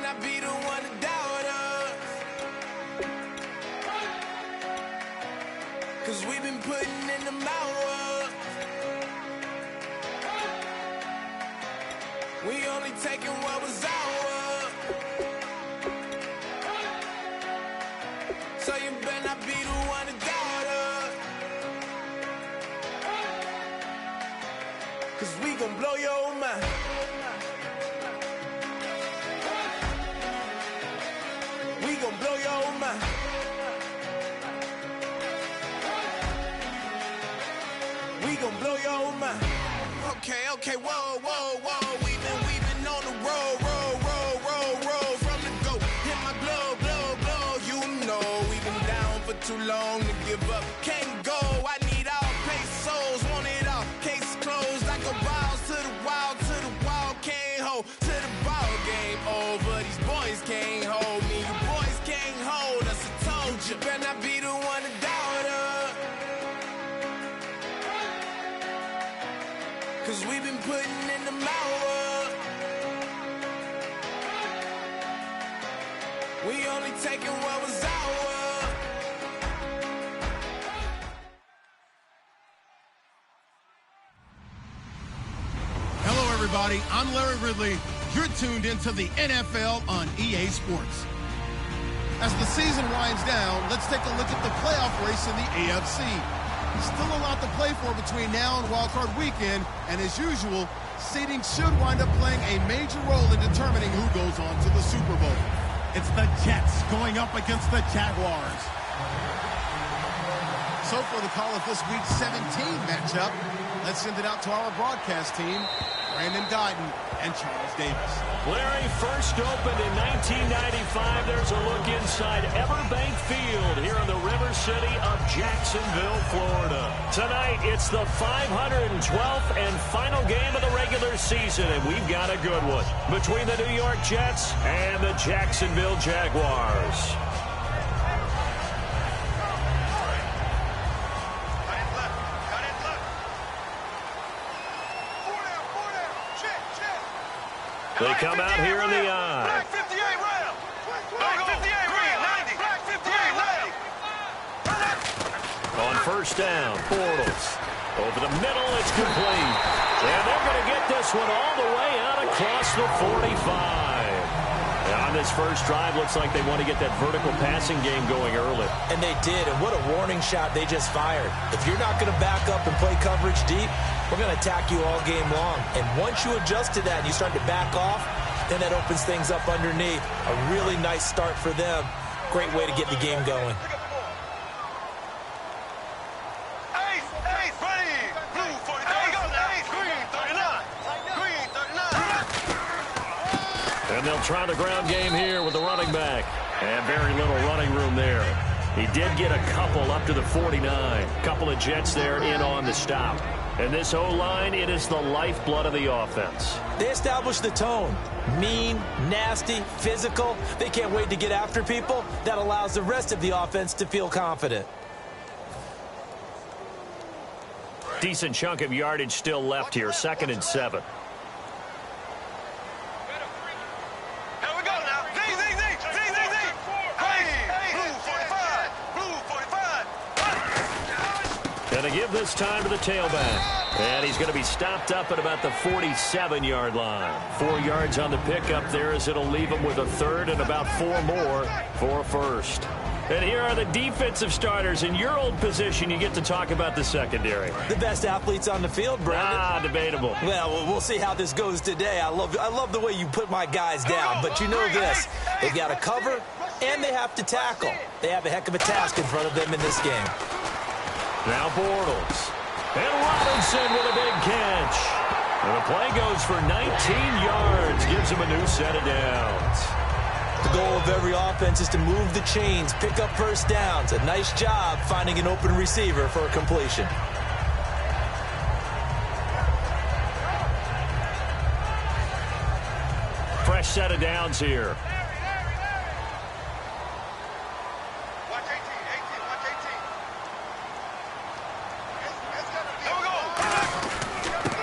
not be the one to doubt us. 'Cause we've been putting in the hours. We only taking what was ours. So you better not be the one to doubt us. 'Cause we gon' blow your mind. We gon' blow your mind. We gon' blow your mind. Okay, whoa, whoa, whoa. We've been on the road from the go. Hit my glove. You know we've been down for too long to give up. Can't go. I need all pesos, want it all. Case closed. I go balls to the wall. Can't hold to the ball game over. These boys can't hold me. You boys can't hold us. I told you. Better not be the one to doubt us. 'Cause we've been putting in the hours. We only taking what was ours. Hello, everybody. I'm Larry Ridley. You're tuned into the NFL on EA Sports. As the season winds down, let's take a look at the playoff race in the AFC. Still a lot to play for between now and wildcard weekend, and as usual, seeding should wind up playing a major role in determining who goes on to the Super Bowl. It's the Jets going up against the Jaguars. So for the call of this week's 17 matchup, let's send it out to our broadcast team, Brandon Guyton and Charles Davis. Larry, first opened in 1995. There's a look inside Everbank Field here in the River City of Jacksonville, Florida. Tonight, it's the 512th and final game of the regular season, and we've got a good one between the New York Jets and the Jacksonville Jaguars. They come out here in the eye. Black 58 round. Black 58 round. 90. Black 58 round. On first down, Bortles. Over the middle, it's complete. And they're going to get this one all the way out across the 45. And on this first drive, looks like they want to get that vertical passing game going early. And they did, and what a warning shot they just fired. If you're not going to back up and play coverage deep, we're going to attack you all game long. And once you adjust to that and you start to back off, then that opens things up underneath. A really nice start for them. Great way to get the game going. And they'll try the ground game here with the running back. And very little running room there. He did get a couple up to the 49. Couple of Jets there in on the stop. And this O-line, it is the lifeblood of the offense. They established the tone. Mean, nasty, physical. They can't wait to get after people. That allows the rest of the offense to feel confident. Decent chunk of yardage still left here. 2nd and 7. Going to give this time to the tailback. And he's going to be stopped up at about the 47-yard line. 4 yards on the pickup there as it'll leave him with a third and about 4 more for a first. And here are the defensive starters. In your old position, you get to talk about the secondary. The best athletes on the field, Brandon. Debatable. Well, we'll see how this goes today. I love the way you put my guys down. But you know this. They've got to cover, and they have to tackle. They have a heck of a task in front of them in this game. Now Bortles. And Robinson with a big catch. And the play goes for 19 yards. Gives him a new set of downs. The goal of every offense is to move the chains, pick up first downs. A nice job finding an open receiver for a completion. Fresh set of downs here.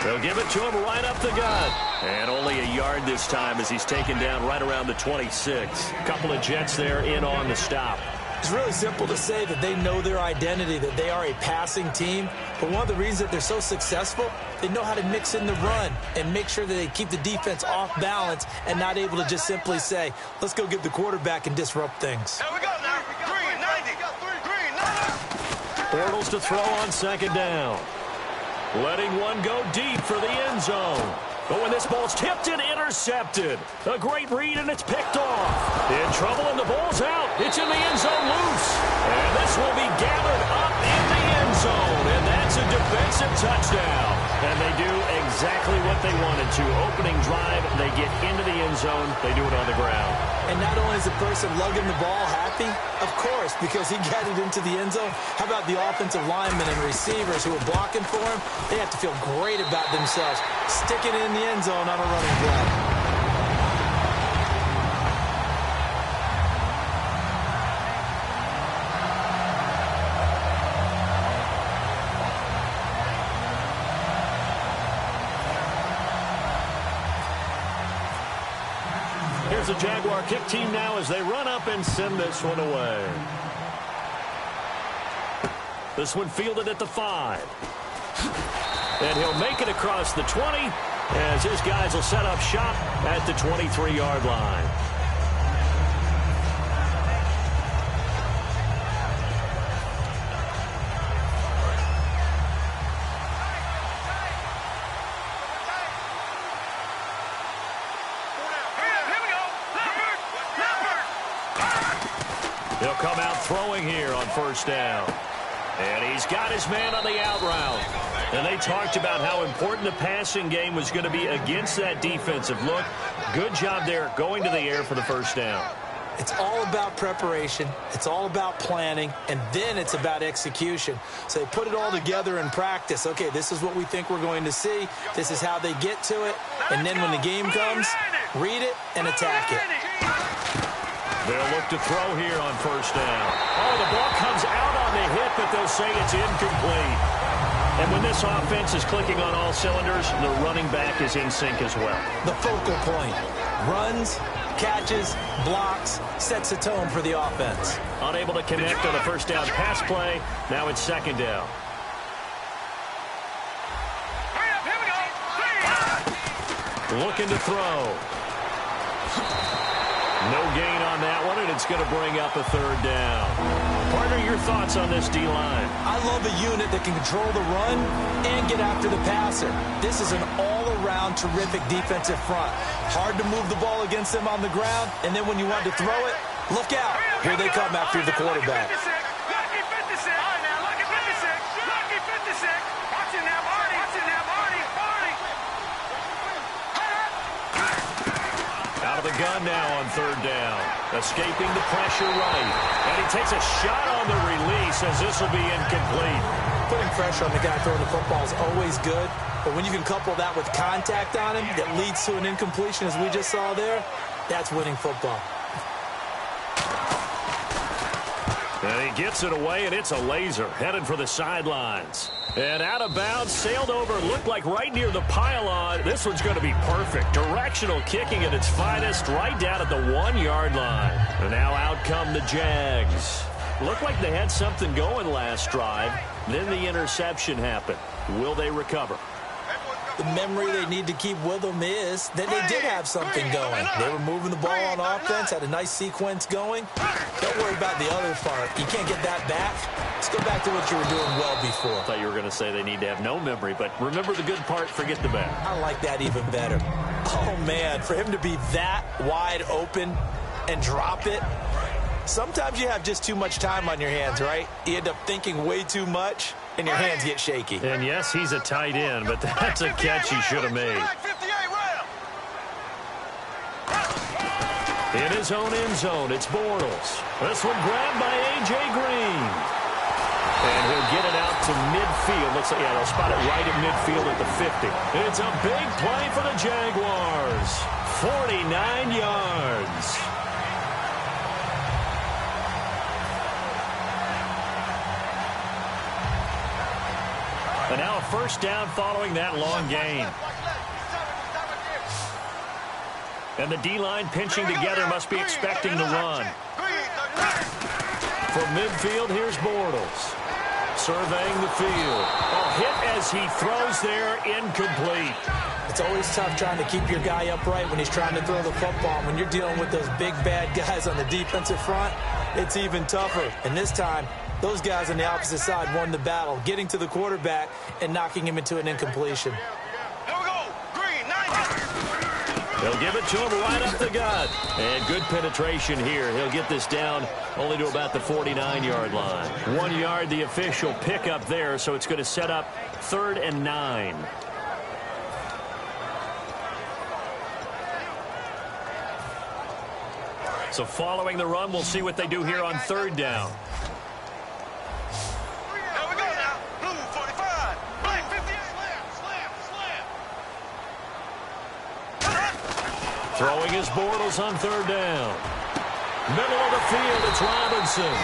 They'll give it to him right up the gut. And only a yard this time as he's taken down right around the 26. A couple of Jets there in on the stop. It's really simple to say that they know their identity, that they are a passing team. But one of the reasons that they're so successful, they know how to mix in the run and make sure that they keep the defense off balance and not able to just simply say, let's go get the quarterback and disrupt things. Here we go now. Green, 90. Green, 90. Bortles to throw on second down. Letting one go deep for the end zone. But when this ball's tipped and intercepted. A great read, and it's picked off. In trouble, and the ball's out. It's in the end zone loose. And this will be gathered up in the end zone. And that's a defensive touchdown. And they do exactly what they wanted to. Opening drive, they get into the end zone. They do it on the ground. And not only is the person lugging the ball happy, of course, because he got it into the end zone. How about the offensive linemen and receivers who are blocking for him? They have to feel great about themselves, sticking it in the end zone on a running play. Here's the Jaguar kick team now as they run up and send this one away. This one fielded at the 5. And he'll make it across the 20 as his guys will set up shop at the 23-yard line. He'll come out throwing here on first down. And he's got his man on the out route. And they talked about how important the passing game was going to be against that defensive look. Good job there going to the air for the first down. It's all about preparation. It's all about planning. And then it's about execution. So they put it all together in practice. Okay, this is what we think we're going to see. This is how they get to it. And then when the game comes, read it and attack it. They'll look to throw here on first down. Oh, the ball comes out on the hit, but they'll say it's incomplete. And when this offense is clicking on all cylinders, the running back is in sync as well. The focal point. Runs, catches, blocks, sets a tone for the offense. Unable to connect on the first down pass play. Now it's second down. Looking to throw. No gain on that one, and it's going to bring up a third down. Partner, your thoughts on this D-line? I love a unit that can control the run and get after the passer. This is an all-around terrific defensive front. Hard to move the ball against them on the ground, and then when you want to throw it, look out. Here they come after the quarterback. Lucky 56. All right, now, lucky 56. Lucky 56. Watch it now, Marty. Watch it now, Marty. Out of the gun now on third down. Escaping the pressure right. And he takes a shot on the release as this will be incomplete. Putting pressure on the guy throwing the football is always good, but when you can couple that with contact on him that leads to an incompletion as we just saw there, that's winning football. And he gets it away, and it's a laser headed for the sidelines. And out of bounds, sailed over, looked like right near the pylon. This one's going to be perfect. Directional kicking at its finest, right down at the 1-yard line. And now out come the Jags. Looked like they had something going last drive. Then the interception happened. Will they recover? The memory they need to keep with them is that they did have something going. They were moving the ball on offense, had a nice sequence going. Don't worry about the other part. You can't get that back. Let's go back to what you were doing well before. I thought you were going to say they need to have no memory, but remember the good part, forget the bad. I like that even better. Oh, man, for him to be that wide open and drop it. Sometimes you have just too much time on your hands, right? You end up thinking way too much, and your hands get shaky. And yes, he's a tight end, but that's a catch he should have made. In his own end zone, it's Bortles. This one grabbed by A.J. Green. And he'll get it out to midfield. Looks like, yeah, they'll spot it right at midfield at the 50. It's a big play for the Jaguars. 49 yards. And now a first down following that long gain. And the D-line pinching together must be expecting to run. From midfield, here's Bortles. Surveying the field. Oh, hit as he throws there, incomplete. It's always tough trying to keep your guy upright when he's trying to throw the football. When you're dealing with those big, bad guys on the defensive front, it's even tougher. And this time, those guys on the opposite side won the battle, getting to the quarterback and knocking him into an incompletion. Here we go. Green, 90. They'll give it to him right up the gut. And good penetration here. He'll get this down only to about the 49-yard line. 1 yard, the official pickup there, so it's going to set up 3rd and 9. So following the run, we'll see what they do here on 3rd down. Here we go now. Blue 45. Black 58. Slam. Throwing his Bortles on 3rd down. Middle of the field, it's Robinson.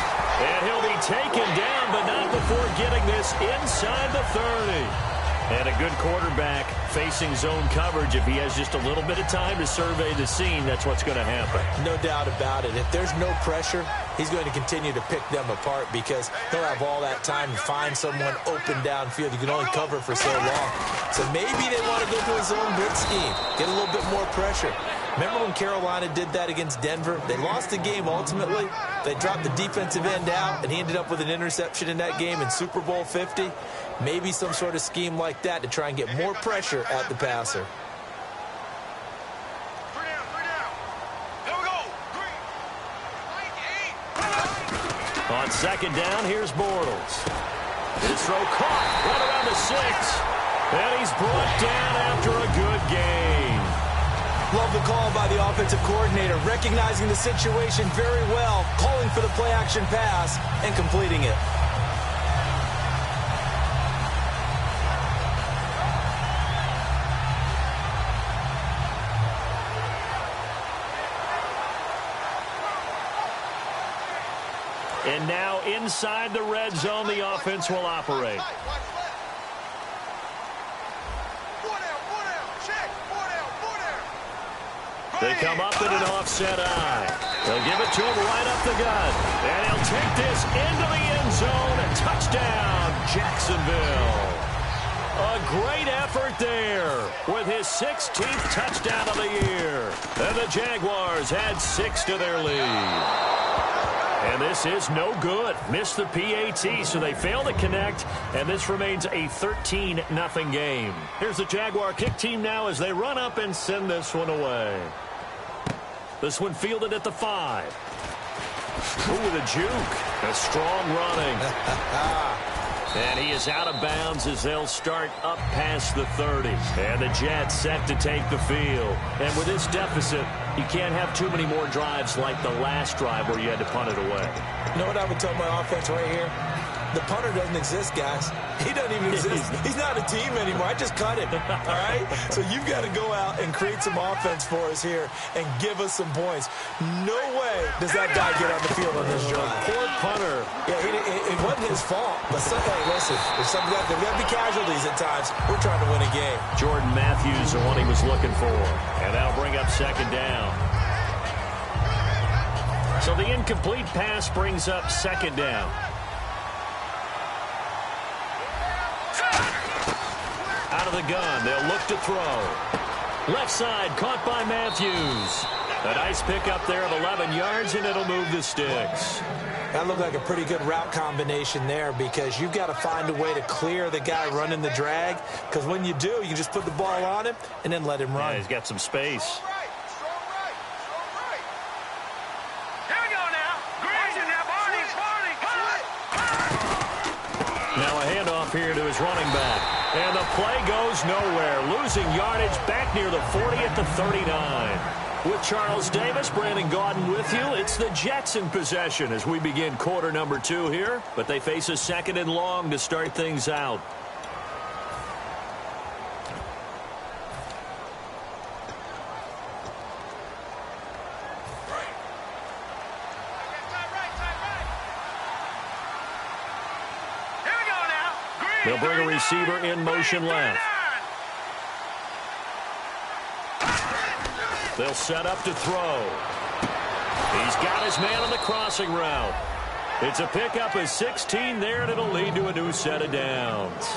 And he'll be taken down, but not before getting this inside the 30. And a good quarterback facing zone coverage. If he has just a little bit of time to survey the scene, that's what's going to happen. No doubt about it. If there's no pressure, he's going to continue to pick them apart because he'll have all that time to find someone open downfield. You can only cover for so long. So maybe they want to go to a zone blitz scheme, get a little bit more pressure. Remember when Carolina did that against Denver? They lost the game ultimately. They dropped the defensive end out, and he ended up with an interception in that game in Super Bowl 50. Maybe some sort of scheme like that to try and get more pressure at the passer. 3 down, 3 down. Here we go. Green. 98. On 2nd down, here's Bortles. His throw caught right around the 6. And he's brought down after a good game. Love the call by the offensive coordinator, recognizing the situation very well, calling for the play-action pass, and completing it. And now inside the red zone, the offense will operate. They come up in an offset eye. They'll give it to him right up the gut. And he'll take this into the end zone. A touchdown, Jacksonville. A great effort there with his 16th touchdown of the year. And the Jaguars add 6 to their lead. And this is no good. Missed the PAT, so they fail to connect, and this remains a 13-0 game. Here's the Jaguar kick team now as they run up and send this one away. This one fielded at the 5. Ooh, with a juke. A strong running. And he is out of bounds as they'll start up past the 30. And the Jets set to take the field. And with this deficit, you can't have too many more drives like the last drive where you had to punt it away. You know what I would tell my offense right here? The punter doesn't exist, guys. He doesn't even exist. He's not a team anymore. I just cut him, all right? So you've got to go out and create some offense for us here and give us some points. No way does that guy get on the field on this drive. Poor punter. Yeah, it wasn't his fault. But hey, listen, there's got to be casualties at times. We're trying to win a game. Jordan Matthews, the one he was looking for. And that'll bring up 2nd down. So the incomplete pass brings up 2nd down. Out of the gun, they'll look to throw. Left side, caught by Matthews. A nice pickup there of 11 yards, and it'll move the sticks. That looked like a pretty good route combination there because you've got to find a way to clear the guy running the drag, because when you do, you can just put the ball on him and then let him run. Yeah, he's got some space. Strong right. Here we go now. Green. Now, Barney. Now a handoff here to his running back. And the play goes nowhere. Losing yardage back near the 40 at the 39. With Charles Davis, Brandon Gaudin with you. It's the Jets in possession as we begin quarter number 2 here. But they face a 2nd and long to start things out. Here we go now. Green. They'll bring a receiver in motion left. They'll set up to throw. He's got his man on the crossing route. It's a pickup of 16 there, and it'll lead to a new set of downs.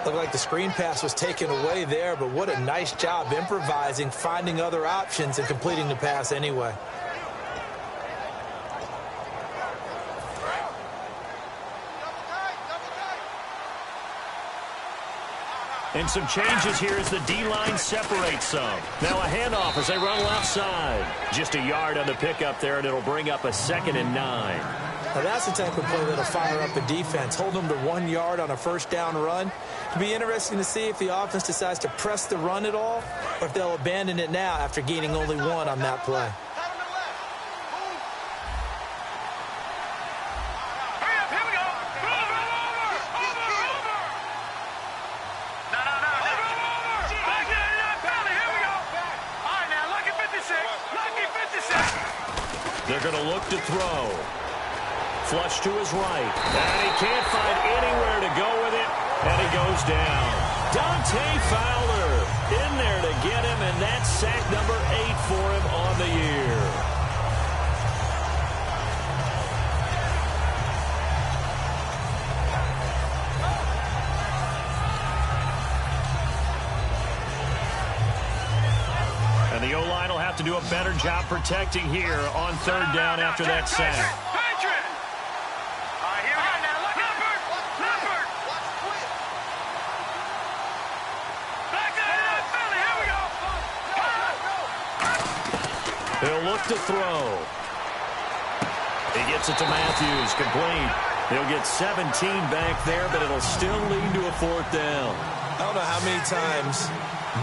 Looked like the screen pass was taken away there, but what a nice job improvising, finding other options, and completing the pass anyway. And some changes here as the D-line separates some. Now a handoff as they run left side. Just a yard on the pickup there, and it'll bring up a 2nd and 9. Now that's the type of play that'll fire up a defense. Hold them to 1 yard on a first down run. It'll be interesting to see if the offense decides to press the run at all, or if they'll abandon it now after gaining only 1 on that play. They're going to look to throw. Flush to his right. And he can't find anywhere to go with it. And he goes down. Dante Fowler in there to get him. And that's sack number 8 for him on the year. And the O-line will have to do a better job protecting here on 3rd down after that sack. He'll look to throw. He gets it to Matthews, complete. He'll get 17 back there, but it'll still lead to a 4th down. I don't know how many times,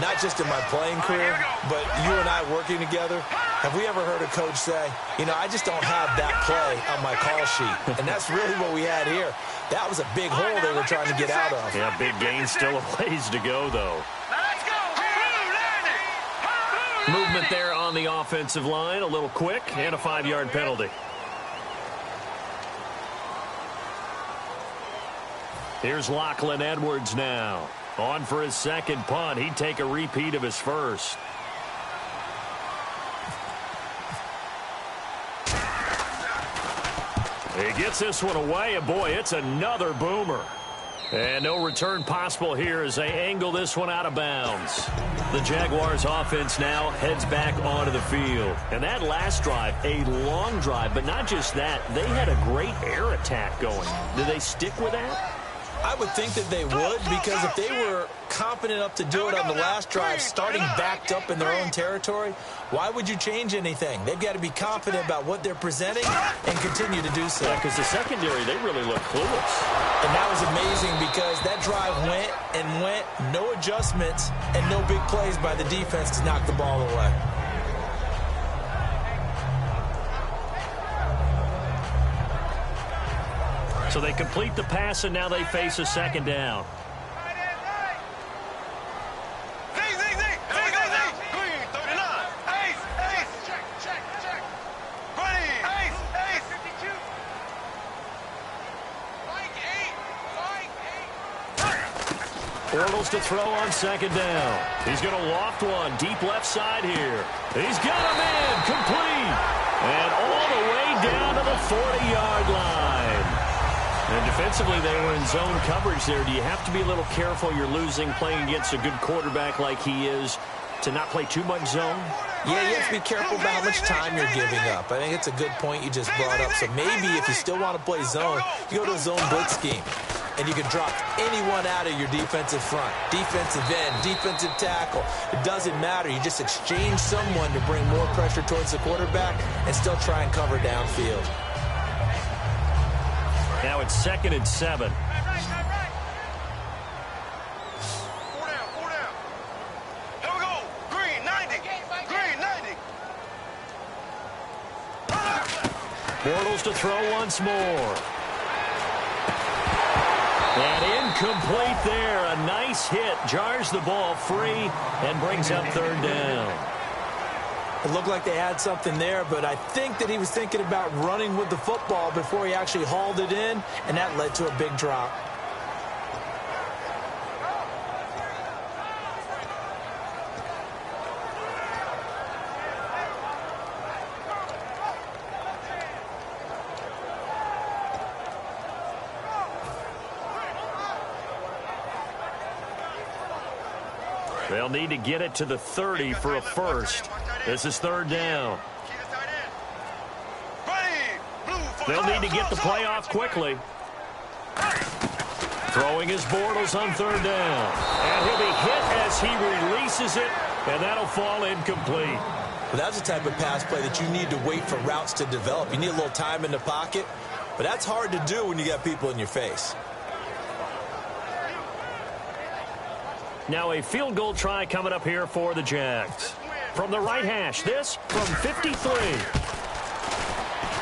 not just in my playing career, but you and I working together, have we ever heard a coach say, you know, I just don't have that play on my call sheet. And that's really what we had here. That was a big hole they were trying to get out of. Yeah, big gain, still a ways to go, though. Movement there on the offensive line, a little quick, and a 5-yard penalty. Here's Lachlan Edwards now. On for his 2nd punt. He'd take a repeat of his first. He gets this one away, and boy, it's another boomer. And no return possible here as they angle this one out of bounds. The Jaguars offense now heads back onto the field. And that last drive, a long drive, but not just that, they had a great air attack going. Do they stick with that? I would think that they would, because if they were confident enough to do it on the last drive, starting backed up in their own territory, why would you change anything? They've got to be confident about what they're presenting and continue to do so. Yeah, because the secondary, they really look clueless. And that was amazing because that drive went and went, no adjustments, and no big plays by the defense to knock the ball away. So they complete the pass, and now they face a 2nd down. Bortles to throw on 2nd down. He's going to loft one deep left side here. He's got him in, complete. And all the way down to the 40-yard line. And defensively, they were in zone coverage there. Do you have to be a little careful? You're losing, playing against a good quarterback like he is, to not play too much zone? Yeah, you have to be careful about how much time you're giving up. I think it's a good point you just brought up. So maybe if you still want to play zone, you go to a zone blitz scheme. And you can drop anyone out of your defensive front. Defensive end, defensive tackle. It doesn't matter. You just exchange someone to bring more pressure towards the quarterback and still try and cover downfield. Now it's 2nd and 7. Bortles to throw once more. And incomplete there. A nice hit. Jars the ball free and brings up 3rd down. It looked like they had something there, but I think that he was thinking about running with the football before he actually hauled it in, and that led to a big drop. They'll need to get it to the 30 for a first. This is third down. They'll need to get the play off quickly. Throwing his Bortles on third down. And he'll be hit as he releases it, and that'll fall incomplete. Well, that's the type of pass play that you need to wait for routes to develop. You need a little time in the pocket, but that's hard to do when you got people in your face. Now a field goal try coming up here for the Jags. From the right hash, this from 53.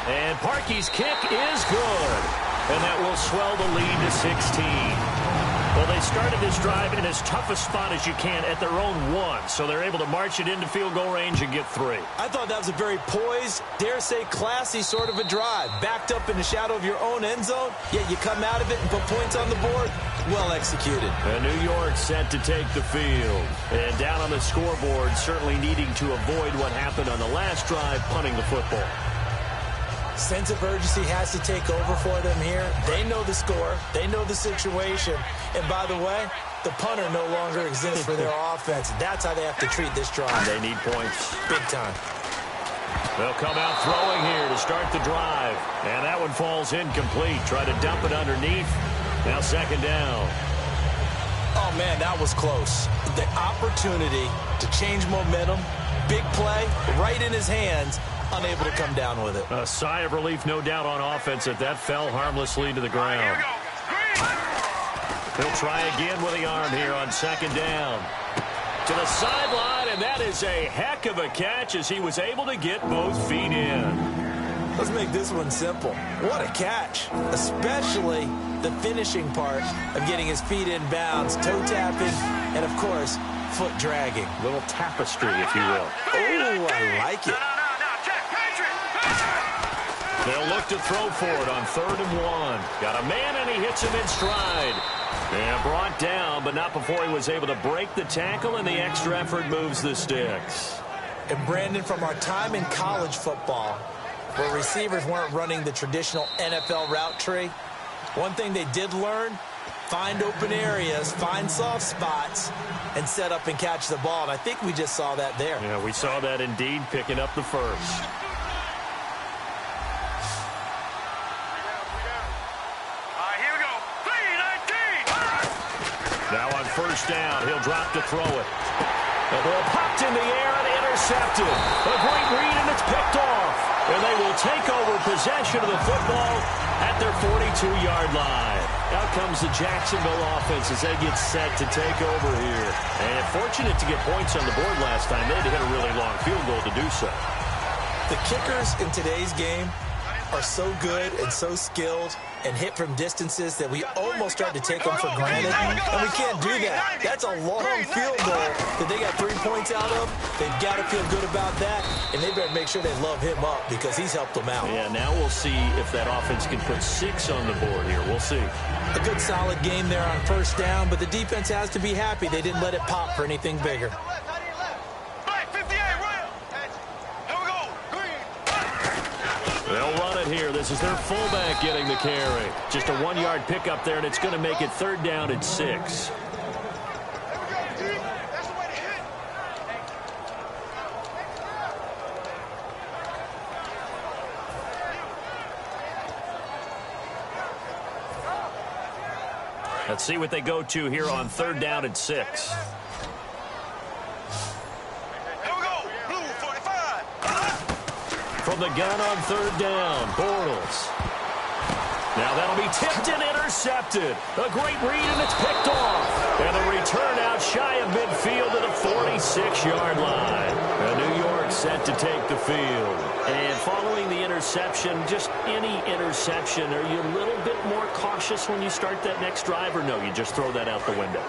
And Parkey's kick is good. And that will swell the lead to 16. Well, they started this drive in as tough a spot as you can at their own 1, so they're able to march it into field goal range and get 3. I thought that was a very poised, dare say classy sort of a drive. Backed up in the shadow of your own end zone, yet you come out of it and put points on the board. Well executed. And New York set to take the field. And down on the scoreboard, certainly needing to avoid what happened on the last drive, punting the football. Sense of urgency has to take over for them here. They know the score. They know the situation. And by the way, the punter no longer exists for their offense. That's how they have to treat this drive. They need points. Big time. They'll come out throwing here to start the drive. And that one falls incomplete. Try to dump it underneath. Now second down. Oh, man, that was close. The opportunity to change momentum, big play, right in his hands, unable to come down with it. A sigh of relief, no doubt, on offense that fell harmlessly to the ground. He'll try again with the arm here on second down. To the sideline, and that is a heck of a catch as he was able to get both feet in. Let's make this one simple. What a catch, especially the finishing part of getting his feet in bounds, toe tapping, and, of course, foot dragging. Little tapestry, if you will. Oh, I like it. They'll look to throw for it on 3rd and 1. Got a man, and he hits him in stride. And brought down, but not before he was able to break the tackle, and the extra effort moves the sticks. And, Brandon, from our time in college football, where receivers weren't running the traditional NFL route tree, one thing they did learn, find open areas, find soft spots, and set up and catch the ball. And I think we just saw that there. Yeah, we saw that indeed, picking up the first. Now on first down, he'll drop to throw it. The ball popped in the air and intercepted. A great read, and it's picked off. And they will take over possession of the football at their 42-yard line. Out comes the Jacksonville offense as they get set to take over here. And fortunate to get points on the board last time. They had to hit a really long field goal to do so. The kickers in today's game are so good and so skilled and hit from distances that we almost start to take them for granted. And we can't do that. That's a long field goal that they got 3 points out of. They've got to feel good about that, and they better make sure they love him up because he's helped them out. Yeah, now we'll see if that offense can put 6 on the board here. We'll see. A good solid game there on first down, but the defense has to be happy they didn't let it pop for anything bigger. They'll run it here. This is their fullback getting the carry. Just a 1-yard pickup there, and it's going to make it 3rd down and 6. Let's see what they go to here on 3rd down and 6. From the gun on 3rd down, Bortles. Now that'll be tipped and intercepted. A great read, and it's picked off. And a return out shy of midfield at the 46-yard line. And New York set to take the field. And following the interception, just any interception, are you a little bit more cautious when you start that next drive, or no, you just throw that out the window?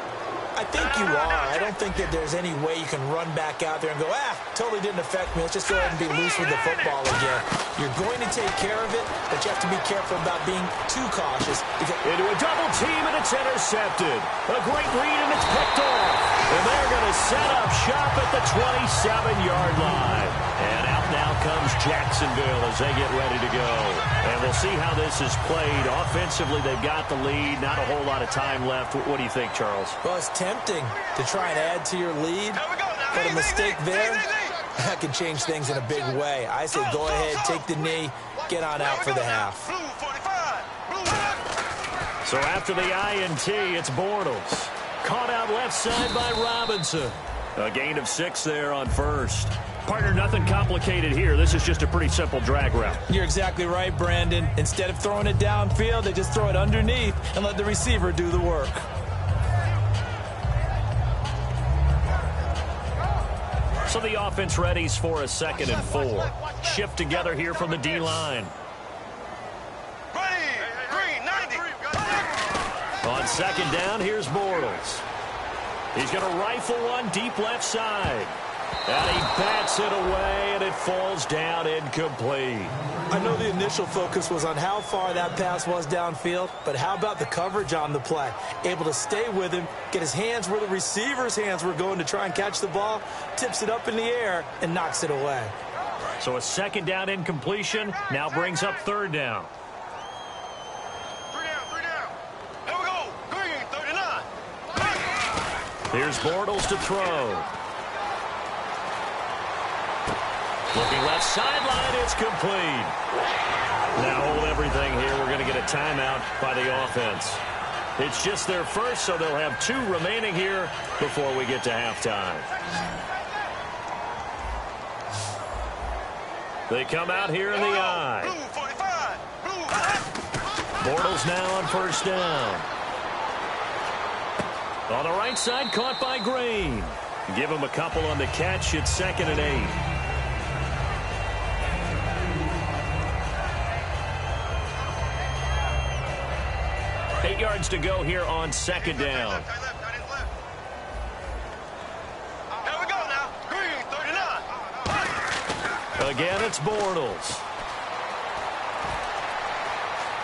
I think you are. I don't think that there's any way you can run back out there and go, totally didn't affect me. Let's just go ahead and be loose with the football again. You're going to take care of it, but you have to be careful about being too cautious. Into a double team, and it's intercepted. A great read, and it's picked off. And they're going to set up shop at the 27-yard line. And out now comes Jacksonville as they get ready to go. And we'll see how this is played. Offensively, they've got the lead. Not a whole lot of time left. What do you think, Charles? Well, it's tempting to try and add to your lead, but a mistake there, that can change things in a big way. I say go ahead, take the knee, get on out for the half. So after the INT, it's Bortles. Caught out left side by Robinson. A gain of 6 there on first. Partner, nothing complicated here. This is just a pretty simple drag route. You're exactly right, Brandon. Instead of throwing it downfield, they just throw it underneath and let the receiver do the work. So the offense readies for a 2nd and 4. Shift together here from the D-line. On 2nd down, here's Bortles. He's going to rifle one deep left side. And he bats it away, and it falls down incomplete. I know the initial focus was on how far that pass was downfield, but how about the coverage on the play? Able to stay with him, get his hands where the receiver's hands were going to try and catch the ball, tips it up in the air, and knocks it away. So a 2nd down incompletion now brings up 3rd down. Here's Bortles to throw. Looking left sideline, it's complete. Now hold everything here. We're going to get a timeout by the offense. It's just their first, so they'll have 2 remaining here before we get to halftime. They come out here in the I. Bortles now on 1st down. On the right side, caught by Green. Give him a couple on the catch. It's 2nd and 8. Eight yards to go here on 2nd down. Here we go now. Green, 39. Again, it's Bortles.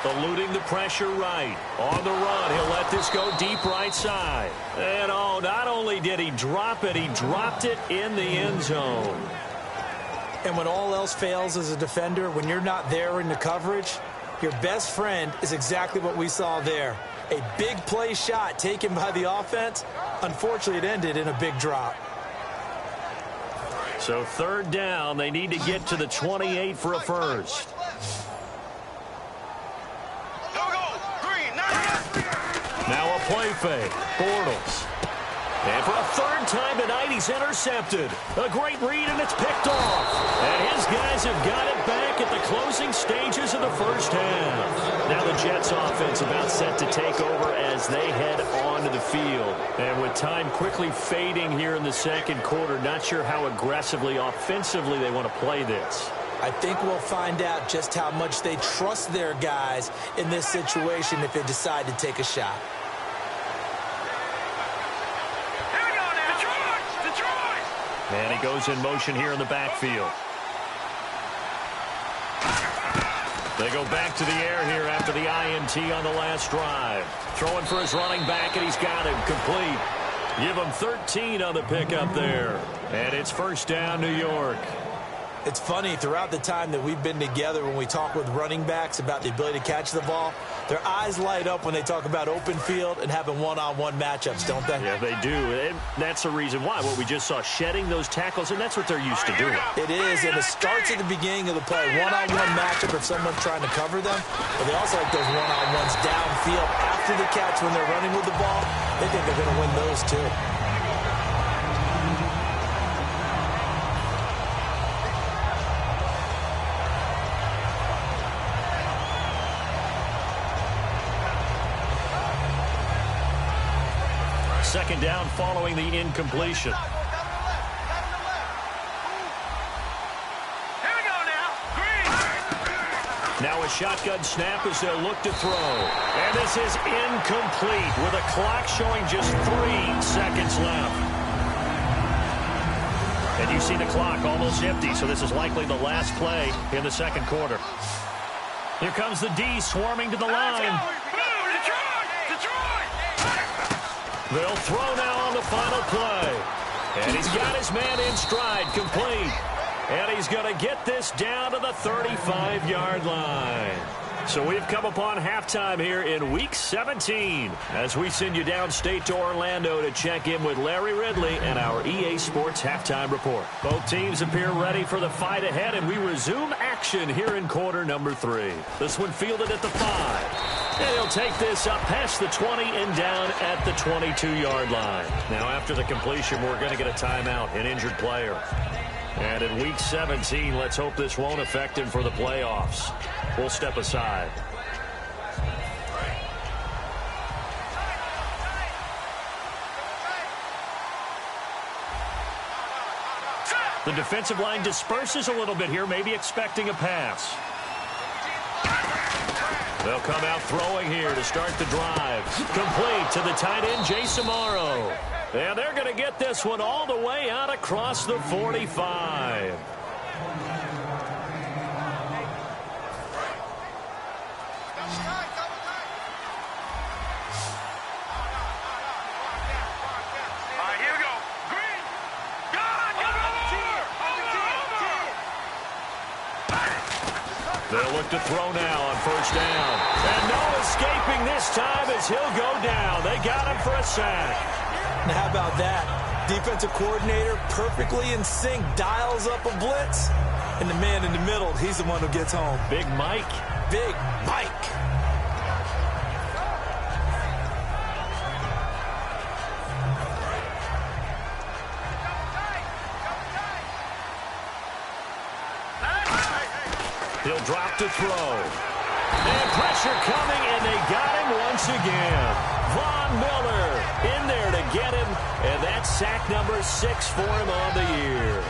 Eluding the pressure right. On the run, he'll let this go deep right side. And oh, not only did he drop it, he dropped it in the end zone. And when all else fails as a defender, when you're not there in the coverage, your best friend is exactly what we saw there. A big play shot taken by the offense. Unfortunately, it ended in a big drop. So 3rd down, they need to get to the 28 for a first. Now a play fake. Bortles. And for a 3rd time tonight, he's intercepted. A great read, and it's picked off. And his guys have got it back at the closing stages of the first half. Now the Jets offense about set to take over as they head onto the field. And with time quickly fading here in the 2nd quarter, not sure how aggressively, offensively they want to play this. I think we'll find out just how much they trust their guys in this situation if they decide to take a shot. And he goes in motion here in the backfield. They go back to the air here after the INT on the last drive. Throwing for his running back, and he's got him complete. Give him 13 on the pickup there. And it's 1st down, New York. It's funny, throughout the time that we've been together, when we talk with running backs about the ability to catch the ball, their eyes light up when they talk about open field and having one-on-one matchups, don't they? Yeah, they do. And that's the reason why. What we just saw, shedding those tackles, and that's what they're used to doing. It is, and it starts at the beginning of the play. One-on-one matchup if someone's trying to cover them, but they also like those one-on-ones downfield after the catch when they're running with the ball. They think they're going to win those, too. Second down following the incompletion. Here we go now. Green. Now a shotgun snap as they'll look to throw. And this is incomplete with a clock showing just 3 seconds left. And you see the clock almost empty, so this is likely the last play in the 2nd quarter. Here comes the D swarming to the line. They'll throw now on the final play. And he's got his man in stride, complete. And he's going to get this down to the 35-yard line. So we've come upon halftime here in Week 17 as we send you downstate to Orlando to check in with Larry Ridley and our EA Sports Halftime Report. Both teams appear ready for the fight ahead, and we resume action here in quarter number 3. This one fielded at the 5. And he'll take this up past the 20 and down at the 22-yard line. Now after the completion, we're going to get a timeout, an injured player. And in Week 17, let's hope this won't affect him for the playoffs. We'll step aside. The defensive line disperses a little bit here, maybe expecting a pass. They'll come out throwing here to start the drive. Complete to the tight end, Jason Morrow. And they're going to get this one all the way out across the 45. They'll look to throw now on first down. And no escaping this time as he'll go down. They got him for a sack. Now how about that? Defensive coordinator perfectly in sync, dials up a blitz. And the man in the middle, he's the one who gets home. Big Mike. Big Mike. He'll drop to throw. And pressure coming, and they got him once again. Von Miller in there to get him, and that's sack number 6 for him on the year.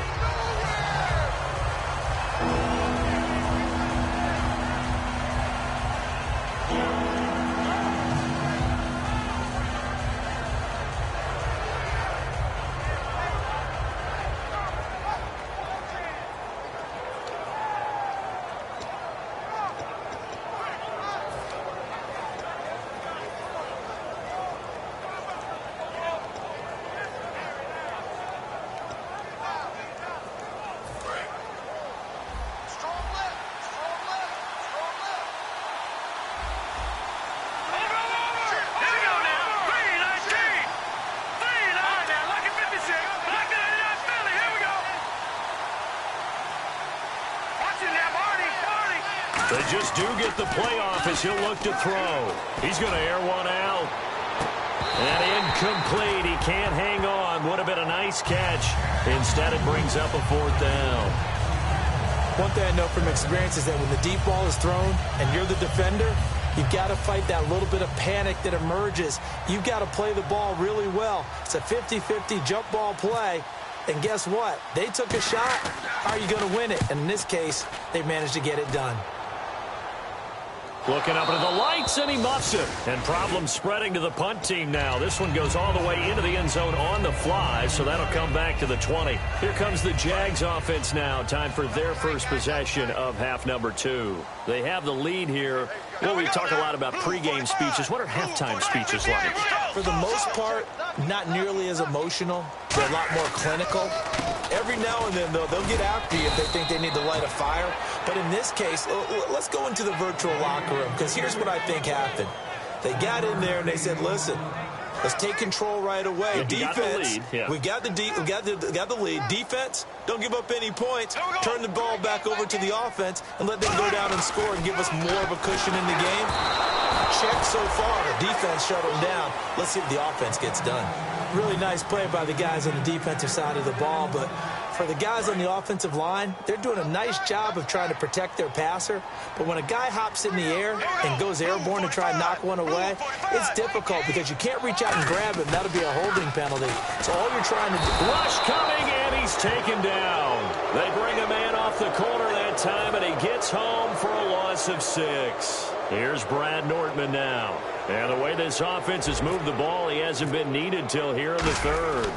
They just do get the playoff as he'll look to throw. He's going to air one out. And incomplete. He can't hang on. Would have been a nice catch. Instead, it brings up a 4th down. One thing I know from experience is that when the deep ball is thrown and you're the defender, you've got to fight that little bit of panic that emerges. You've got to play the ball really well. It's a 50-50 jump ball play. And guess what? They took a shot. How are you going to win it? And in this case, they managed to get it done. Looking up into the lights, and he muffs it. And problems spreading to the punt team now. This one goes all the way into the end zone on the fly, so that'll come back to the 20. Here comes the Jags offense now. Time for their first possession of half number 2. They have the lead here. Well, we talk a lot about pregame speeches. What are halftime speeches like? For the most part, not nearly as emotional. They're a lot more clinical. Every now and then, though, they'll get after you if they think they need to light a fire. But in this case, let's go into the virtual locker room, because here's what I think happened. They got in there and they said, listen, let's take control right away. Yeah, defense, we got the lead. Defense, don't give up any points. Turn the ball back over to the offense and let them go down and score and give us more of a cushion in the game. Check so far. The defense shut them down. Let's see if the offense gets done. Really nice play by the guys on the defensive side of the ball, but for the guys on the offensive line, they're doing a nice job of trying to protect their passer. But when a guy hops in the air and goes airborne to try and knock one away, it's difficult because you can't reach out and grab him. That'll be a holding penalty. So all you're trying to do... Rush coming, and he's taken down. They bring a man off the corner that time, and he gets home for a loss of 6. Here's Brad Nortman now. And the way this offense has moved the ball, he hasn't been needed till here in the 3rd.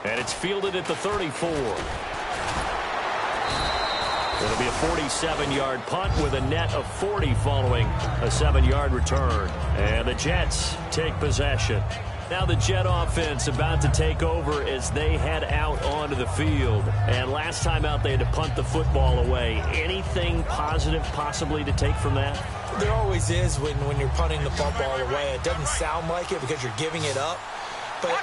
And it's fielded at the 34. It'll be a 47-yard punt with a net of 40 following a 7-yard return. And the Jets take possession. Now the Jet offense about to take over as they head out onto the field. And last time out, they had to punt the football away. Anything positive possibly to take from that? There always is when you're punting the football away. It doesn't sound like it because you're giving it up. But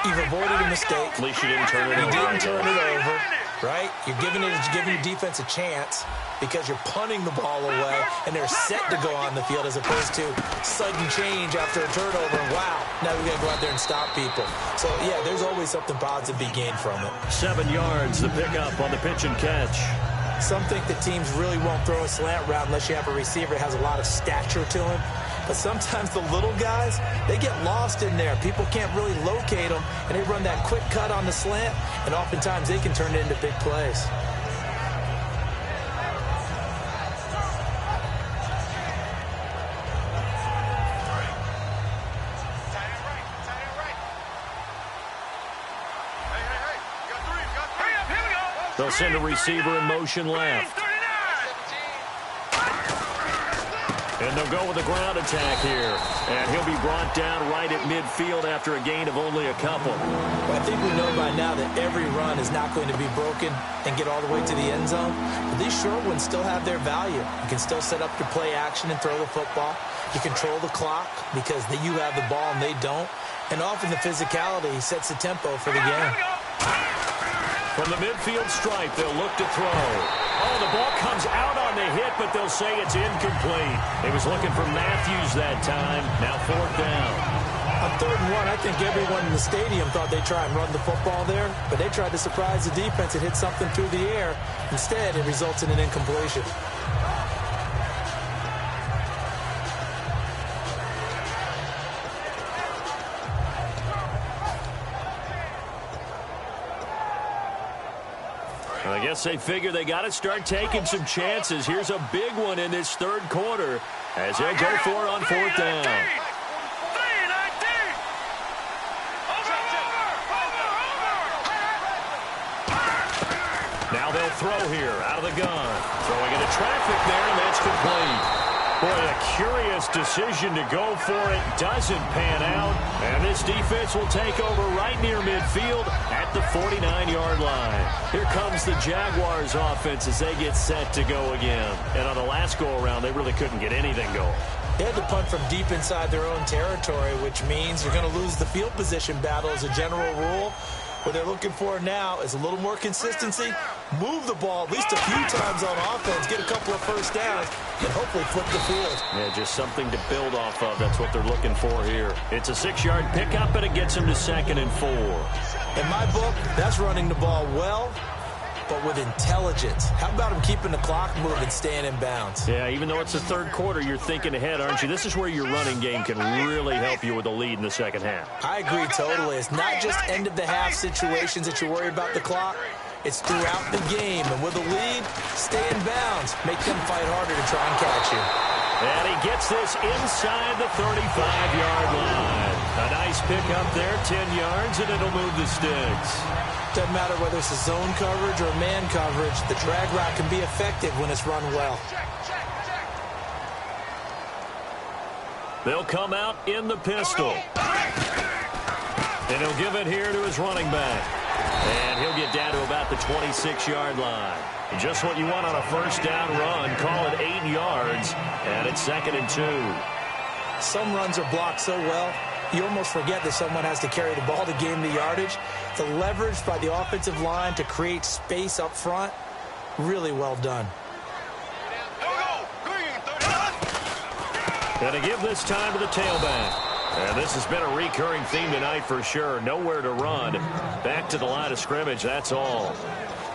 you've avoided a mistake. At least you didn't turn it over. You didn't turn it over, right? You're giving your defense a chance because you're punting the ball away, and they're set to go on the field as opposed to sudden change after a turnover. And wow, now we got to go out there and stop people. So, yeah, there's always something positive to be gained from it. 7 yards, the pickup on the pitch and catch. Some think that teams really won't throw a slant route unless you have a receiver that has a lot of stature to him. But sometimes the little guys, they get lost in there. People can't really locate them, and they run that quick cut on the slant, and oftentimes they can turn it into big plays. They'll send a receiver in motion left. And they'll go with a ground attack here. And he'll be brought down right at midfield after a gain of only a couple. Well, I think we know by now that every run is not going to be broken and get all the way to the end zone. But these short ones still have their value. You can still set up your play action and throw the football. You control the clock because you have the ball and they don't. And often the physicality sets the tempo for the game. From the midfield stripe, they'll look to throw. Oh, the ball comes out on the hit, but they'll say it's incomplete. They was looking for Matthews that time. Now 4th down. On 3rd and 1, I think everyone in the stadium thought they'd try and run the football there, but they tried to surprise the defense and hit something through the air. Instead, it results in an incompletion. I guess they figure they got to start taking some chances. Here's a big one in this 3rd quarter as they'll go for it on 4th down. Now they'll throw here out of the gun. Throwing into traffic there, and that's complete. Boy, a curious decision to go for it. Doesn't pan out. And this defense will take over right near midfield at the 49-yard line. Here comes the Jaguars offense as they get set to go again. And on the last go-around, they really couldn't get anything going. They had to punt from deep inside their own territory, which means you're going to lose the field position battle as a general rule. What they're looking for now is a little more consistency, move the ball at least a few times on offense, get a couple of first downs, and hopefully flip the field. Yeah, just something to build off of. That's what they're looking for here. It's a 6-yard pickup, and it gets them to 2nd and 4. In my book, that's running the ball well, but with intelligence. How about him keeping the clock moving, staying in bounds? Yeah, even though it's the 3rd quarter, you're thinking ahead, aren't you? This is where your running game can really help you with a lead in the 2nd half. I agree totally. It's not just end-of-the-half situations that you worry about the clock. It's throughout the game. And with a lead, stay in bounds. Make them fight harder to try and catch you. And he gets this inside the 35-yard line. A nice pickup there, 10 yards, and it'll move the sticks. Doesn't matter whether it's a zone coverage or man coverage, the drag route can be effective when it's run well. They'll come out in the pistol. And he'll give it here to his running back. And he'll get down to about the 26-yard line. Just what you want on a 1st down run. Call it 8 yards. And it's 2nd and 2. Some runs are blocked so well, you almost forget that someone has to carry the ball to gain the yardage. The leverage by the offensive line to create space up front, really well done. Going to give this time to the tailback. And this has been a recurring theme tonight for sure. Nowhere to run. Back to the line of scrimmage, that's all.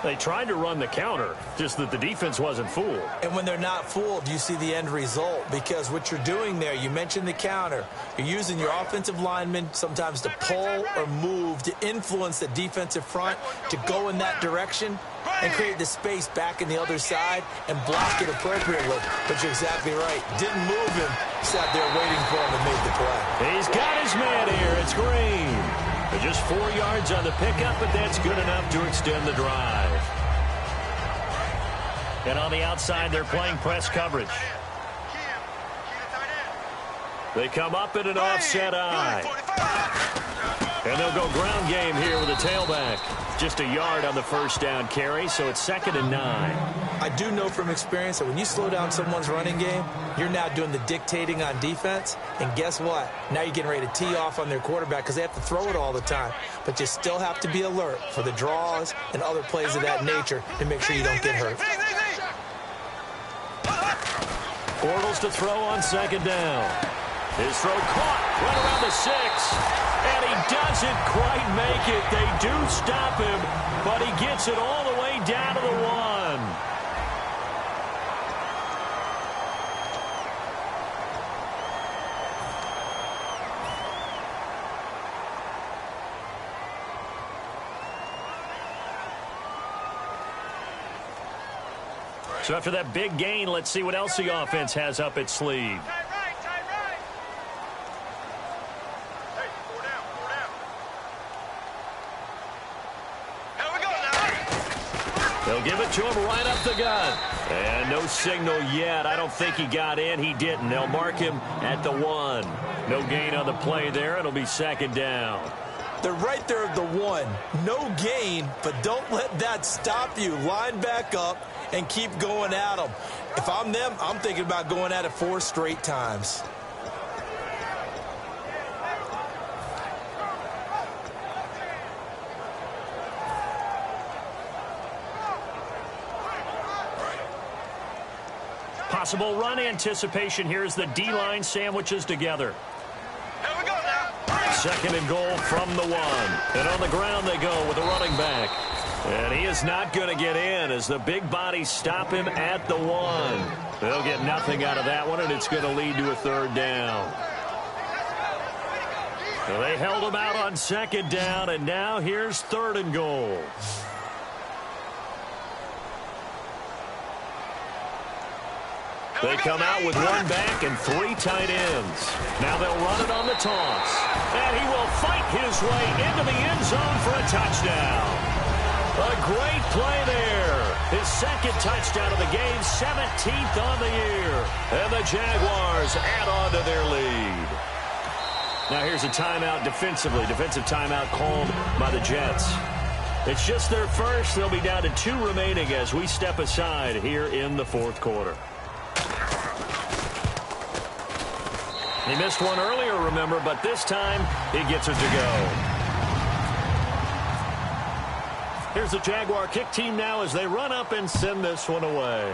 They tried to run the counter, just that the defense wasn't fooled. And when they're not fooled, you see the end result. Because what you're doing there, you mentioned the counter. You're using your offensive linemen sometimes to pull or move to influence the defensive front to go in that direction and create the space back in the other side and block it appropriately. But you're exactly right. Didn't move him. Sat there waiting for him and made the play. He's got his man here. It's Green. Just 4 yards on the pickup, but that's good enough to extend the drive. And on the outside, they're playing press coverage. They come up in an offset eye. And they'll go ground game here with a tailback. Just a yard on the first down carry, so it's 2nd and 9. I do know from experience that when you slow down someone's running game, you're now doing the dictating on defense. And guess what? Now you're getting ready to tee off on their quarterback because they have to throw it all the time. But you still have to be alert for the draws and other plays of that nature to make sure you don't get hurt. Bortles to throw on 2nd down. His throw caught right around the 6. And he doesn't quite make it. They do stop him, but he gets it all the way down to the 1. So after that big gain, let's see what else the offense has up its sleeve. They'll give it to him right up the gut. And no signal yet. I don't think he got in. He didn't. They'll mark him at the 1. No gain on the play there. It'll be 2nd down. They're right there at the 1. No gain, but don't let that stop you. Line back up and keep going at them. If I'm them, I'm thinking about going at it 4 straight times. Possible run anticipation here as the D-line sandwiches together. Here we go now. 2nd and goal from the 1. And on the ground they go with the running back. And he is not going to get in as the big bodies stop him at the 1. They'll get nothing out of that one, and it's going to lead to a 3rd down. So they held him out on 2nd down, and now here's 3rd and goal. They come out with 1 back and 3 tight ends. Now they'll run it on the toss. And he will fight his way into the end zone for a touchdown. A great play there. His 2nd touchdown of the game, 17th on the year. And the Jaguars add on to their lead. Now here's a timeout defensively. Defensive timeout called by the Jets. It's just their first. They'll be down to 2 remaining as we step aside here in the 4th quarter. He missed one earlier, remember, but this time he gets it to go. Here's the Jaguar kick team now as they run up and send this one away.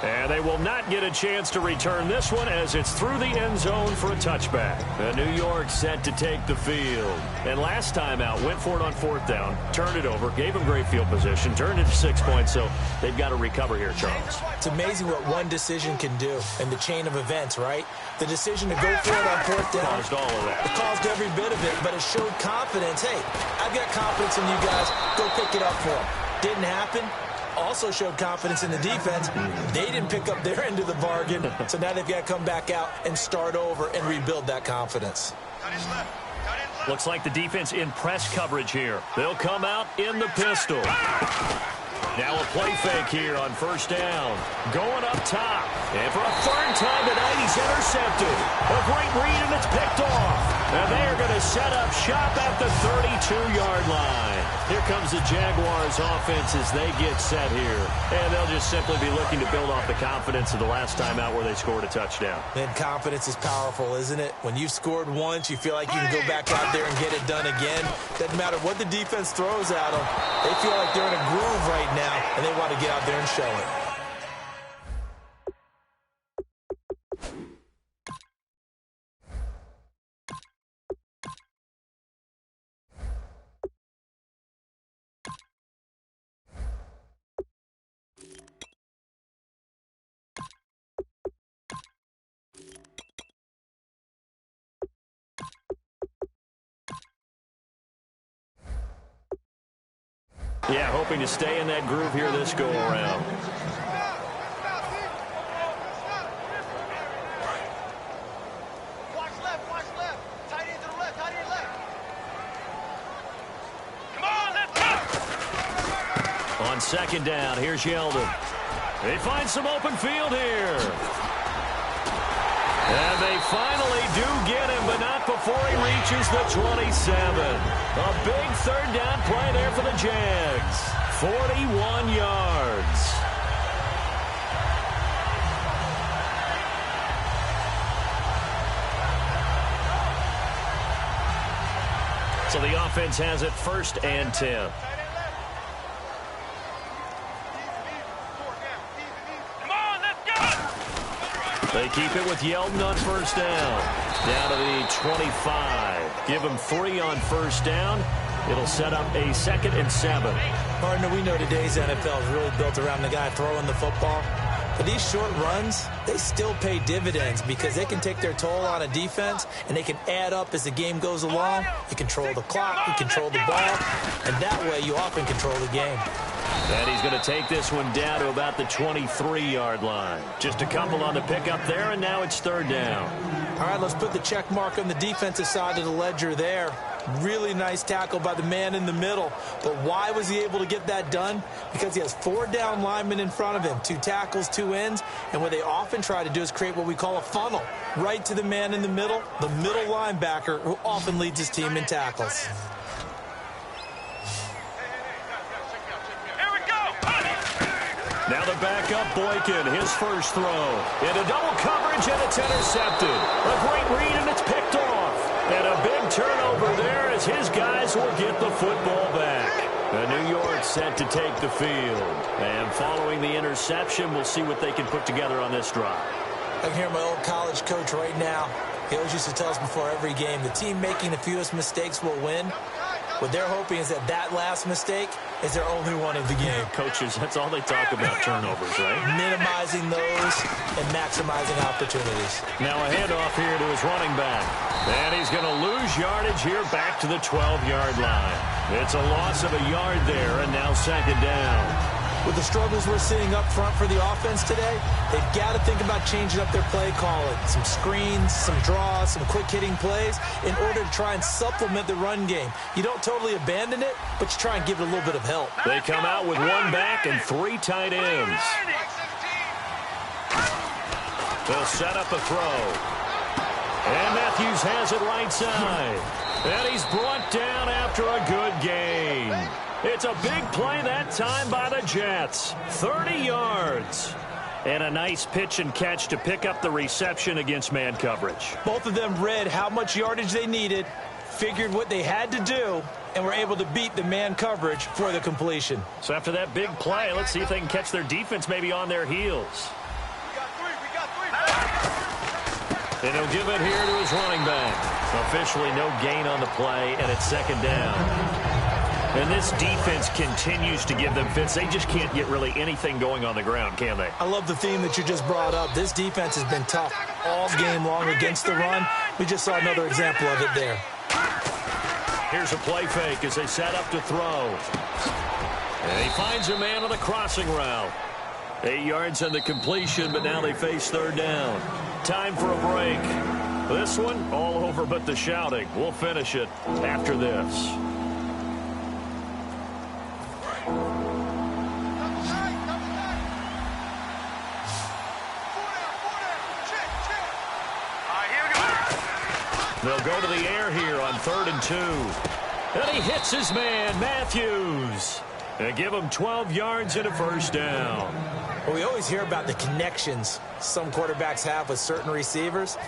And they will not get a chance to return this one as it's through the end zone for a touchback. And New York set to take the field. And last time out, went for it on 4th down, turned it over, gave them great field position, turned it to 6 points, so they've got to recover here, Charles. It's amazing what one decision can do in the chain of events, right? The decision to go for it on 4th down. Caused all of that. It caused every bit of it, but it showed confidence. Hey, I've got confidence in you guys. Go pick it up for them. Didn't happen. Also showed confidence in the defense. They didn't pick up their end of the bargain, so now they've got to come back out and start over and rebuild that confidence. Looks like the defense in press coverage here. They'll come out in the pistol. Now a play fake here on 1st down. Going up top. And for a 3rd time tonight, he's intercepted. A great read, and it's picked off. And they are going to set up shop at the 32-yard line. Here comes the Jaguars offense as they get set here. And they'll just simply be looking to build off the confidence of the last time out where they scored a touchdown. And confidence is powerful, isn't it? When you've scored once, you feel like you can go back out there and get it done again. Doesn't matter what the defense throws at them. They feel like they're in a groove right now, and they want to get out there and show it. Yeah, hoping to stay in that groove here this go-around. Watch left. Tight end to the left, tight end left. Come on, let's go! On 2nd down, here's Yeldon. They find some open field here. And they finally do get him, but not before he reaches the 27. A big third down play there for the Jags. 41 yards. So the offense has it 1st and 10. They keep it with Yeldon on 1st down. Down to the 25. Give them 3 on 1st down. It'll set up a 2nd and 7. Partner, we know today's NFL is really built around the guy throwing the football. But these short runs, they still pay dividends because they can take their toll on a defense and they can add up as the game goes along. You control the clock, you control the ball, and that way you often control the game. And he's going to take this one down to about the 23-yard line. Just a couple on the pickup there, and now it's 3rd down. All right, let's put the check mark on the defensive side of the ledger there. Really nice tackle by the man in the middle. But why was he able to get that done? Because he has 4 down linemen in front of him, 2 tackles, 2 ends. And what they often try to do is create what we call a funnel. Right to the man in the middle linebacker, who often leads his team in tackles. Now the backup, Boykin, his first throw. Into double coverage, and it's intercepted. A great read, and it's picked off. And a big turnover there as his guys will get the football back. New York set to take the field. And following the interception, we'll see what they can put together on this drive. I can hear my old college coach right now. He always used to tell us before every game, the team making the fewest mistakes will win. What they're hoping is that last mistake is their only one of the game. Coaches, that's all they talk about, turnovers, right? Minimizing those and maximizing opportunities. Now a handoff here to his running back. And he's going to lose yardage here back to the 12-yard line. It's a loss of a yard there, and now 2nd down. With the struggles we're seeing up front for the offense today, they've got to think about changing up their play calling. Some screens, some draws, some quick-hitting plays in order to try and supplement the run game. You don't totally abandon it, but you try and give it a little bit of help. They come out with 1 back and 3 tight ends. They'll set up a throw. And Matthews has it right side. And he's brought down after a good gain. It's a big play that time by the Jets. 30 yards. And a nice pitch and catch to pick up the reception against man coverage. Both of them read how much yardage they needed, figured what they had to do, and were able to beat the man coverage for the completion. So after that big play, let's see if they can catch their defense maybe on their heels. And he'll give it here to his running back. Officially no gain on the play, and it's 2nd down. And this defense continues to give them fits. They just can't get really anything going on the ground, can they? I love the theme that you just brought up. This defense has been tough all game long against the run. We just saw another example of it there. Here's a play fake as they set up to throw. And he finds a man on the crossing route. 8 yards on the completion, but now they face 3rd down. Time for a break. This one, all over but the shouting. We'll finish it after this. They'll go to the air here on 3rd and 2. And he hits his man, Matthews. And give him 12 yards and a 1st down. Well, we always hear about the connections some quarterbacks have with certain receivers.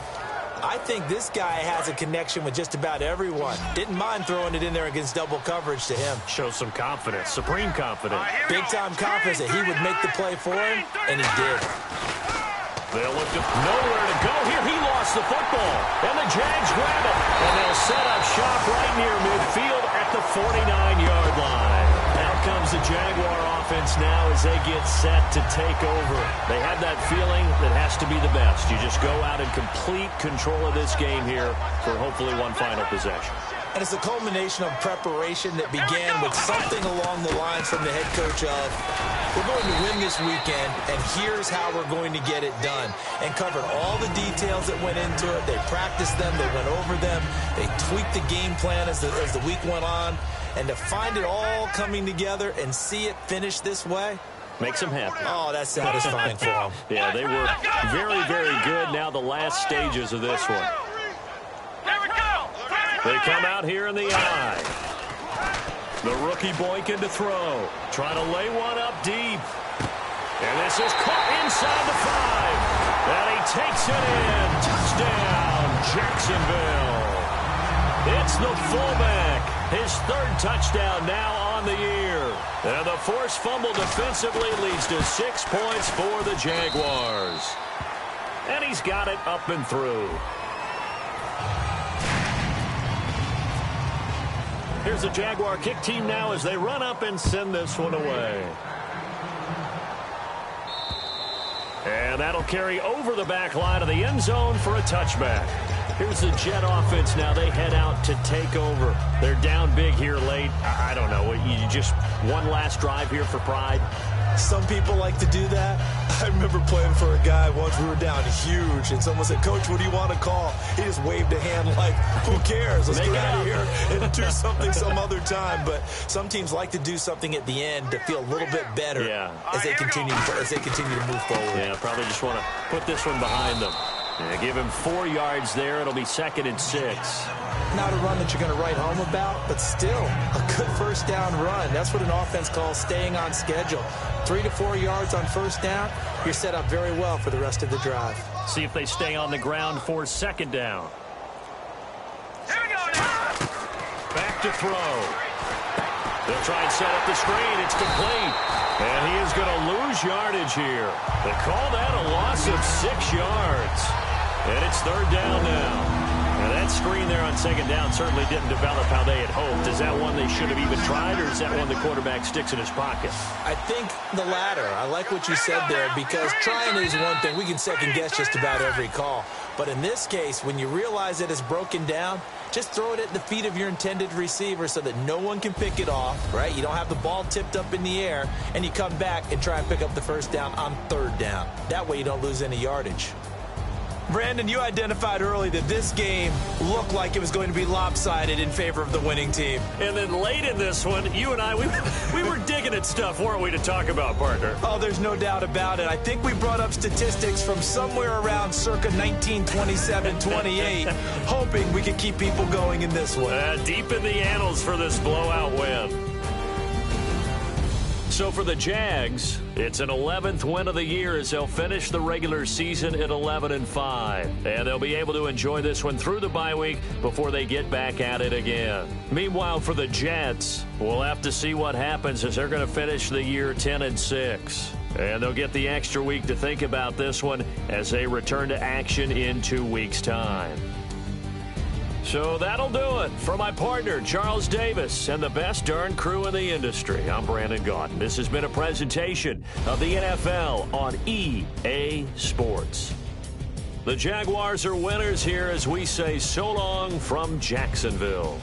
I think this guy has a connection with just about everyone. Didn't mind throwing it in there against double coverage to him. Shows some confidence, supreme confidence. Big-time confidence that he would make the play for him, and he did. They'll look to nowhere to go here. He lost the football, and the Jags grab it. And they'll set up shop right near midfield at the 49-yard line. Out comes the Jaguar offense now as they get set to take over. They have that feeling that has to be the best. You just go out and complete control of this game here for hopefully one final possession. And it's a culmination of preparation that began with something along the lines from the head coach of, we're going to win this weekend, and here's how we're going to get it done. And covered all the details that went into it. They practiced them. They went over them. They tweaked the game plan as the week went on. And to find it all coming together and see it finish this way, Makes him happy. Oh, that's satisfying for him. Yeah, they were very, very good. Now the last stages of this one. They come out here in the eye. The rookie Boykin to throw. Trying to lay one up deep. And this is caught inside the 5. And he takes it in. Touchdown, Jacksonville. It's the fullback. His 3rd touchdown now on the year. And the forced fumble defensively leads to 6 points for the Jaguars. And he's got it up and through. Here's the Jaguar kick team now as they run up and send this one away. And that'll carry over the back line of the end zone for a touchback. Here's the Jet offense now. They head out to take over. They're down big here late. I don't know. You just one last drive here for pride? Some people like to do that. I remember playing for a guy once. We were down huge, and someone said, "Coach, what do you want to call?" He just waved a hand like, who cares? Let's get out of here and do something some other time. But some teams like to do something at the end to feel a little bit better as they continue to move forward. Yeah, probably just want to put this one behind them. Yeah, give him 4 yards there. It'll be 2nd and 6. Not a run that you're going to write home about, but still a good first down run. That's what an offense calls staying on schedule. 3 to 4 yards on first down, you're set up very well for the rest of the drive. See if they stay on the ground for 2nd down. Here we go now. Back to throw. They'll try and set up the screen. It's complete. And he is going to lose yardage here. They call that a loss of 6 yards. And it's 3rd down now. Now that screen there on 2nd down certainly didn't develop how they had hoped. Is that one they should have even tried, or is that one the quarterback sticks in his pocket? I think the latter. I like what you said there, because trying is one thing. We can second-guess just about every call. But in this case, when you realize that it's broken down, just throw it at the feet of your intended receiver so that no one can pick it off, right? You don't have the ball tipped up in the air, and you come back and try and pick up the first down on 3rd down. That way you don't lose any yardage. Brandon, you identified early that this game looked like it was going to be lopsided in favor of the winning team. And then late in this one, you and I, we were digging at stuff, weren't we, to talk about, partner? Oh, there's no doubt about it. I think we brought up statistics from somewhere around circa 1927-28, hoping we could keep people going in this one. Deep in the annals for this blowout win. So for the Jags, it's an 11th win of the year as they'll finish the regular season at 11-5. And they'll be able to enjoy this one through the bye week before they get back at it again. Meanwhile, for the Jets, we'll have to see what happens as they're going to finish the year 10-6. And they'll get the extra week to think about this one as they return to action in 2 weeks' time. So that'll do it. For my partner, Charles Davis, and the best darn crew in the industry, I'm Brandon Gaudin. This has been a presentation of the NFL on EA Sports. The Jaguars are winners here as we say so long from Jacksonville.